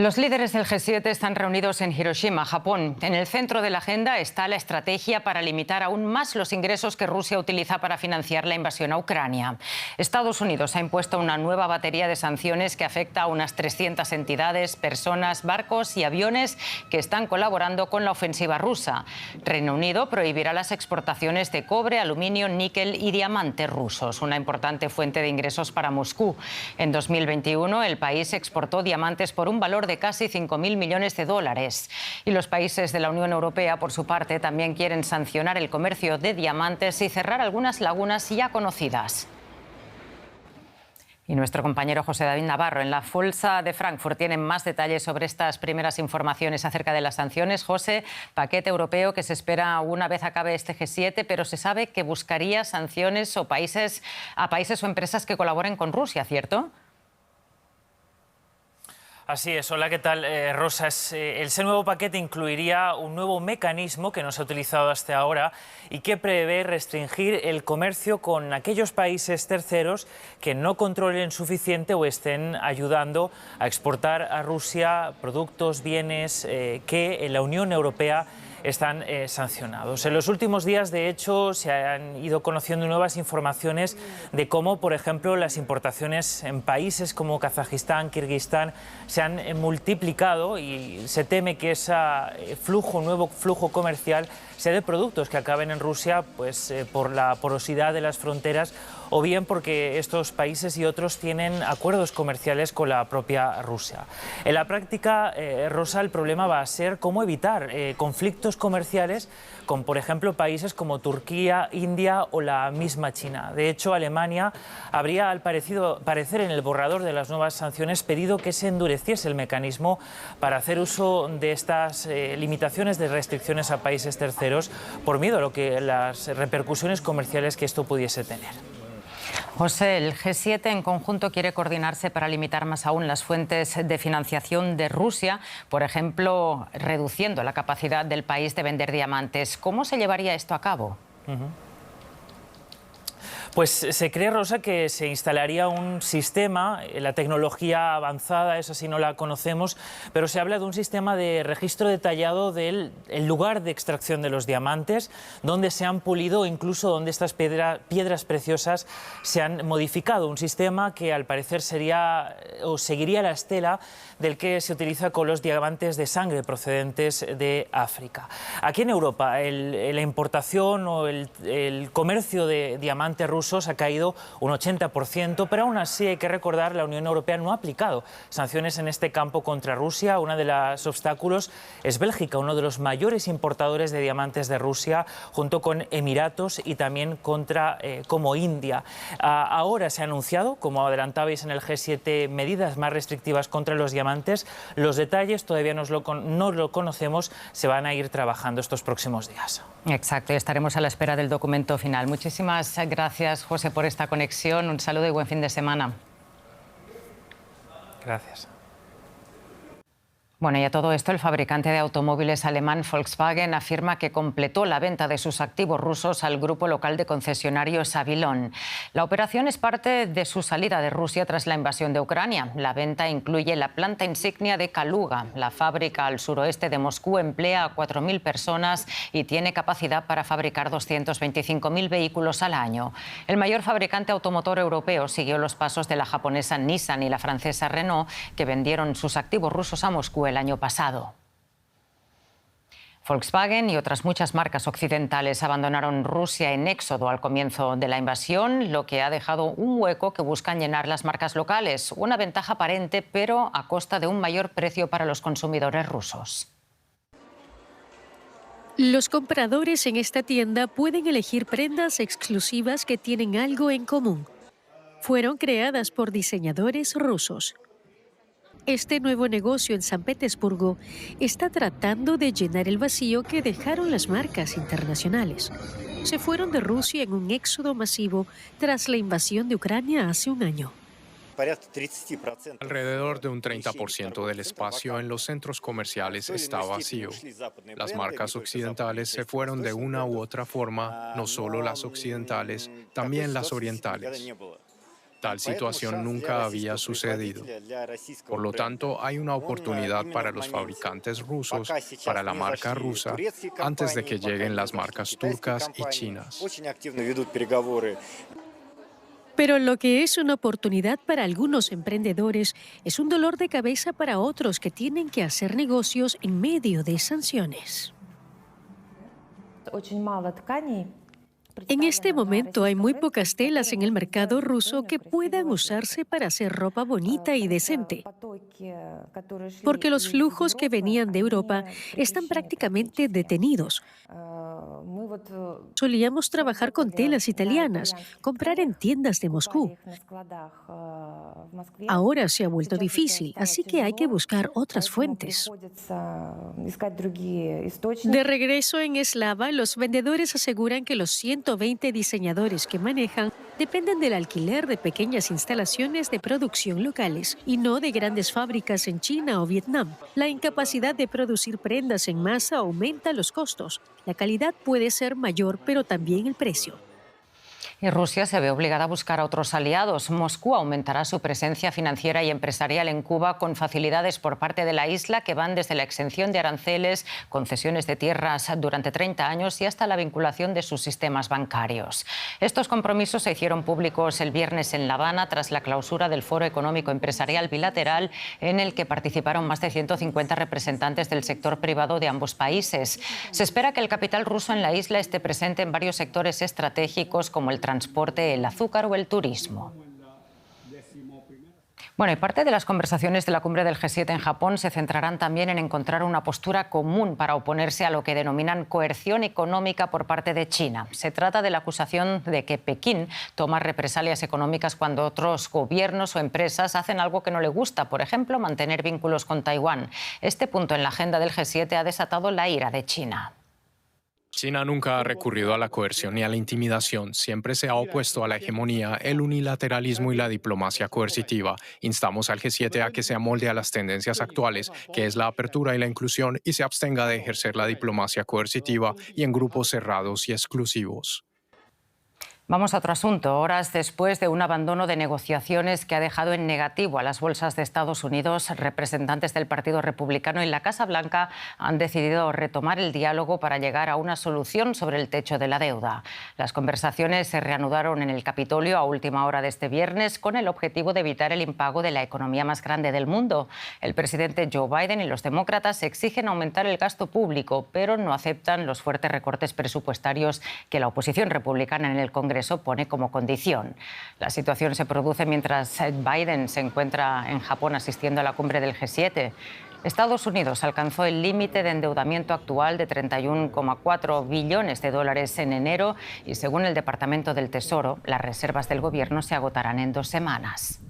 Los líderes del G7 están reunidos en Hiroshima, Japón. En el centro de la agenda está la estrategia para limitar aún más los ingresos que Rusia utiliza para financiar la invasión a Ucrania. Estados Unidos ha impuesto una nueva batería de sanciones que afecta a unas 300 entidades, personas, barcos y aviones que están colaborando con la ofensiva rusa. Reino Unido prohibirá las exportaciones de cobre, aluminio, níquel y diamantes rusos, una importante fuente de ingresos para Moscú. En 2021, el país exportó diamantes por un valor de casi 5.000 millones de dólares. Y los países de la Unión Europea, por su parte, también quieren sancionar el comercio de diamantes y cerrar algunas lagunas ya conocidas. Y nuestro compañero José David Navarro en la Bolsa de Frankfurt tiene más detalles sobre estas primeras informaciones acerca de las sanciones. José, paquete europeo que se espera una vez acabe este G7, pero se sabe que buscaría sanciones a países o empresas que colaboren con Rusia, ¿cierto? Así es. Hola, ¿qué tal, Rosa? Ese nuevo paquete incluiría un nuevo mecanismo que no se ha utilizado hasta ahora y que prevé restringir el comercio con aquellos países terceros que no controlen suficiente o estén ayudando a exportar a Rusia productos, bienes que en la Unión Europea están sancionados. En los últimos días, de hecho, se han ido conociendo nuevas informaciones de cómo, por ejemplo, las importaciones en países como Kazajistán, Kirguistán, se han multiplicado y se teme que ese nuevo flujo comercial sea de productos que acaben en Rusia por la porosidad de las fronteras o bien porque estos países y otros tienen acuerdos comerciales con la propia Rusia. En la práctica, Rosa, el problema va a ser cómo evitar conflictos comerciales con, por ejemplo, países como Turquía, India o la misma China. De hecho, Alemania habría, al parecer en el borrador de las nuevas sanciones, pedido que se endureciese el mecanismo para hacer uso de estas limitaciones de restricciones a países terceros por miedo a las repercusiones comerciales que esto pudiese tener. José, el G7 en conjunto quiere coordinarse para limitar más aún las fuentes de financiación de Rusia, por ejemplo, reduciendo la capacidad del país de vender diamantes. ¿Cómo se llevaría esto a cabo? Pues se cree, Rosa, que se instalaría un sistema, la tecnología avanzada, esa sí no la conocemos, pero se habla de un sistema de registro detallado del lugar de extracción de los diamantes, donde se han pulido, incluso donde estas piedras preciosas se han modificado. Un sistema que al parecer sería o seguiría la estela del que se utiliza con los diamantes de sangre procedentes de África. Aquí en Europa, la importación o el comercio de diamantes rusos ha caído un 80%, pero aún así hay que recordar la Unión Europea no ha aplicado sanciones en este campo contra Rusia. Uno de los obstáculos es Bélgica, uno de los mayores importadores de diamantes de Rusia, junto con Emiratos y también como India. Ahora se ha anunciado, como adelantabais en el G7, medidas más restrictivas contra los diamantes. Los detalles todavía no lo conocemos, se van a ir trabajando estos próximos días. Exacto, y estaremos a la espera del documento final. Muchísimas gracias, José, por esta conexión. Un saludo y buen fin de semana. Gracias. Bueno, y a todo esto, el fabricante de automóviles alemán Volkswagen afirma que completó la venta de sus activos rusos al grupo local de concesionarios Avilon. La operación es parte de su salida de Rusia tras la invasión de Ucrania. La venta incluye la planta insignia de Kaluga. La fábrica al suroeste de Moscú emplea a 4.000 personas y tiene capacidad para fabricar 225.000 vehículos al año. El mayor fabricante automotor europeo siguió los pasos de la japonesa Nissan y la francesa Renault, que vendieron sus activos rusos a Moscú el año pasado. Volkswagen y otras muchas marcas occidentales abandonaron Rusia en éxodo al comienzo de la invasión, lo que ha dejado un hueco que buscan llenar las marcas locales. Una ventaja aparente, pero a costa de un mayor precio para los consumidores rusos. Los compradores en esta tienda pueden elegir prendas exclusivas que tienen algo en común. Fueron creadas por diseñadores rusos. Este nuevo negocio en San Petersburgo está tratando de llenar el vacío que dejaron las marcas internacionales. Se fueron de Rusia en un éxodo masivo tras la invasión de Ucrania hace un año. Alrededor de un 30% del espacio en los centros comerciales está vacío. Las marcas occidentales se fueron de una u otra forma, no solo las occidentales, también las orientales. Tal situación nunca había sucedido. Por lo tanto, hay una oportunidad para los fabricantes rusos, para la marca rusa, antes de que lleguen las marcas turcas y chinas. Pero lo que es una oportunidad para algunos emprendedores es un dolor de cabeza para otros que tienen que hacer negocios en medio de sanciones. En este momento hay muy pocas telas en el mercado ruso que puedan usarse para hacer ropa bonita y decente, porque los flujos que venían de Europa están prácticamente detenidos. Solíamos trabajar con telas italianas, comprar en tiendas de Moscú. Ahora se ha vuelto difícil, así que hay que buscar otras fuentes. De regreso en Eslava, los vendedores aseguran que los 120 diseñadores que manejan dependen del alquiler de pequeñas instalaciones de producción locales y no de grandes fábricas en China o Vietnam. La incapacidad de producir prendas en masa aumenta los costos. La calidad puede ser mayor, pero también el precio. Y Rusia se ve obligada a buscar a otros aliados. Moscú aumentará su presencia financiera y empresarial en Cuba con facilidades por parte de la isla que van desde la exención de aranceles, concesiones de tierras durante 30 años y hasta la vinculación de sus sistemas bancarios. Estos compromisos se hicieron públicos el viernes en La Habana tras la clausura del Foro Económico Empresarial Bilateral en el que participaron más de 150 representantes del sector privado de ambos países. Se espera que el capital ruso en la isla esté presente en varios sectores estratégicos como el transporte, el azúcar o el turismo. Bueno, y parte de las conversaciones de la cumbre del G7 en Japón se centrarán también en encontrar una postura común para oponerse a lo que denominan coerción económica por parte de China. Se trata de la acusación de que Pekín toma represalias económicas cuando otros gobiernos o empresas hacen algo que no le gusta, por ejemplo, mantener vínculos con Taiwán. Este punto en la agenda del G7 ha desatado la ira de China. China nunca ha recurrido a la coerción ni a la intimidación. Siempre se ha opuesto a la hegemonía, el unilateralismo y la diplomacia coercitiva. Instamos al G7 a que se amolde a las tendencias actuales, que es la apertura y la inclusión, y se abstenga de ejercer la diplomacia coercitiva y en grupos cerrados y exclusivos. Vamos a otro asunto. Horas después de un abandono de negociaciones que ha dejado en negativo a las bolsas de Estados Unidos, representantes del Partido Republicano y la Casa Blanca han decidido retomar el diálogo para llegar a una solución sobre el techo de la deuda. Las conversaciones se reanudaron en el Capitolio a última hora de este viernes con el objetivo de evitar el impago de la economía más grande del mundo. El presidente Joe Biden y los demócratas exigen aumentar el gasto público, pero no aceptan los fuertes recortes presupuestarios que la oposición republicana en el Congreso pone como condición. La situación se produce mientras Biden se encuentra en Japón asistiendo a la cumbre del G7. Estados Unidos alcanzó el límite de endeudamiento actual de 31,4 billones de dólares en enero y, según el Departamento del Tesoro, las reservas del gobierno se agotarán en 2 semanas.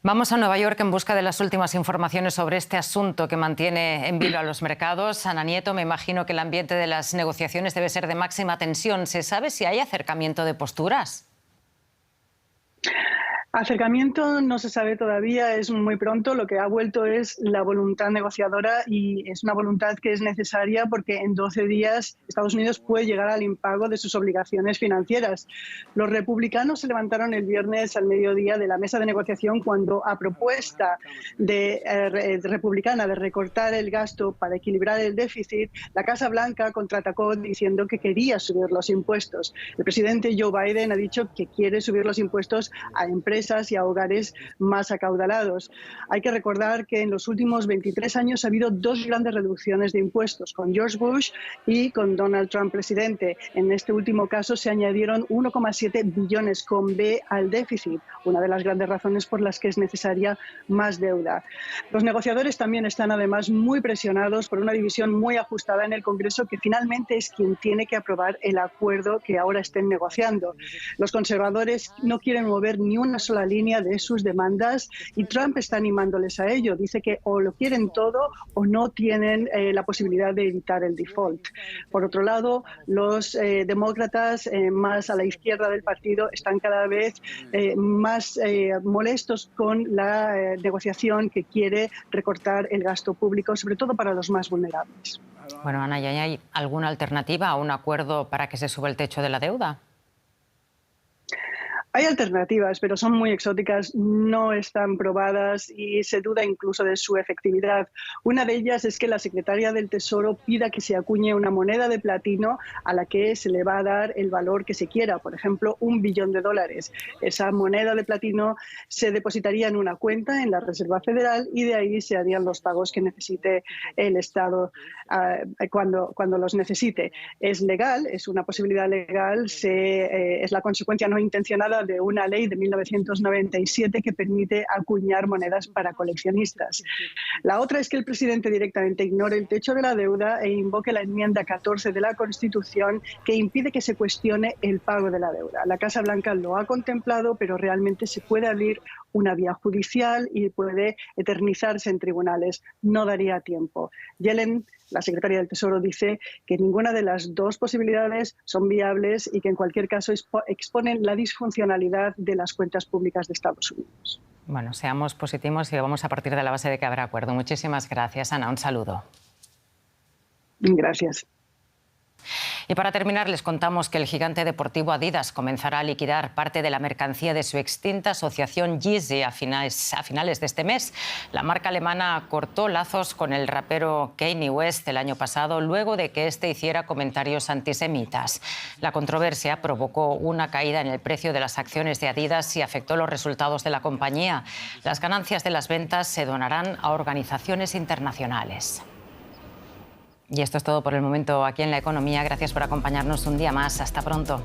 Vamos a Nueva York en busca de las últimas informaciones sobre este asunto que mantiene en vilo a los mercados. Ana Nieto, me imagino que el ambiente de las negociaciones debe ser de máxima tensión. ¿Se sabe si hay acercamiento de posturas? Acercamiento no se sabe todavía, es muy pronto. Lo que ha vuelto es la voluntad negociadora y es una voluntad que es necesaria porque en 12 días Estados Unidos puede llegar al impago de sus obligaciones financieras. Los republicanos se levantaron el viernes al mediodía de la mesa de negociación cuando, a propuesta republicana de recortar el gasto para equilibrar el déficit, la Casa Blanca contraatacó diciendo que quería subir los impuestos. El presidente Joe Biden ha dicho que quiere subir los impuestos a empresas y a hogares más acaudalados. Hay que recordar que en los últimos 23 años ha habido 2 grandes reducciones de impuestos, con George Bush y con Donald Trump presidente. En este último caso se añadieron 1,7 billones con B al déficit, una de las grandes razones por las que es necesaria más deuda. Los negociadores también están además muy presionados por una división muy ajustada en el Congreso que finalmente es quien tiene que aprobar el acuerdo que ahora estén negociando. Los conservadores no quieren mover ni una sola línea de sus demandas y Trump está animándoles a ello. Dice que o lo quieren todo o no tienen la posibilidad de evitar el default. Por otro lado, los demócratas más a la izquierda del partido están cada vez más molestos con la negociación que quiere recortar el gasto público, sobre todo para los más vulnerables. Bueno, Ana, ¿ya hay alguna alternativa a un acuerdo para que se suba el techo de la deuda? Hay alternativas, pero son muy exóticas, no están probadas y se duda incluso de su efectividad. Una de ellas es que la secretaria del Tesoro pida que se acuñe una moneda de platino a la que se le va a dar el valor que se quiera, por ejemplo, $1 billón. Esa moneda de platino se depositaría en una cuenta en la Reserva Federal y de ahí se harían los pagos que necesite el Estado cuando los necesite. Es legal, es una posibilidad legal, es la consecuencia no intencionada de una ley de 1997 que permite acuñar monedas para coleccionistas. La otra es que el presidente directamente ignore el techo de la deuda e invoque la enmienda 14 de la Constitución que impide que se cuestione el pago de la deuda. La Casa Blanca lo ha contemplado, pero realmente se puede abrir una vía judicial y puede eternizarse en tribunales. No daría tiempo. Yellen, la secretaria del Tesoro, dice que ninguna de las dos posibilidades son viables y que en cualquier caso exponen la disfuncionalidad de las cuentas públicas de Estados Unidos. Bueno, seamos positivos y vamos a partir de la base de que habrá acuerdo. Muchísimas gracias, Ana. Un saludo. Gracias. Y para terminar, les contamos que el gigante deportivo Adidas comenzará a liquidar parte de la mercancía de su extinta asociación Yeezy a finales de este mes. La marca alemana cortó lazos con el rapero Kanye West el año pasado, luego de que este hiciera comentarios antisemitas. La controversia provocó una caída en el precio de las acciones de Adidas y afectó los resultados de la compañía. Las ganancias de las ventas se donarán a organizaciones internacionales. Y esto es todo por el momento aquí en La Economía. Gracias por acompañarnos un día más. Hasta pronto.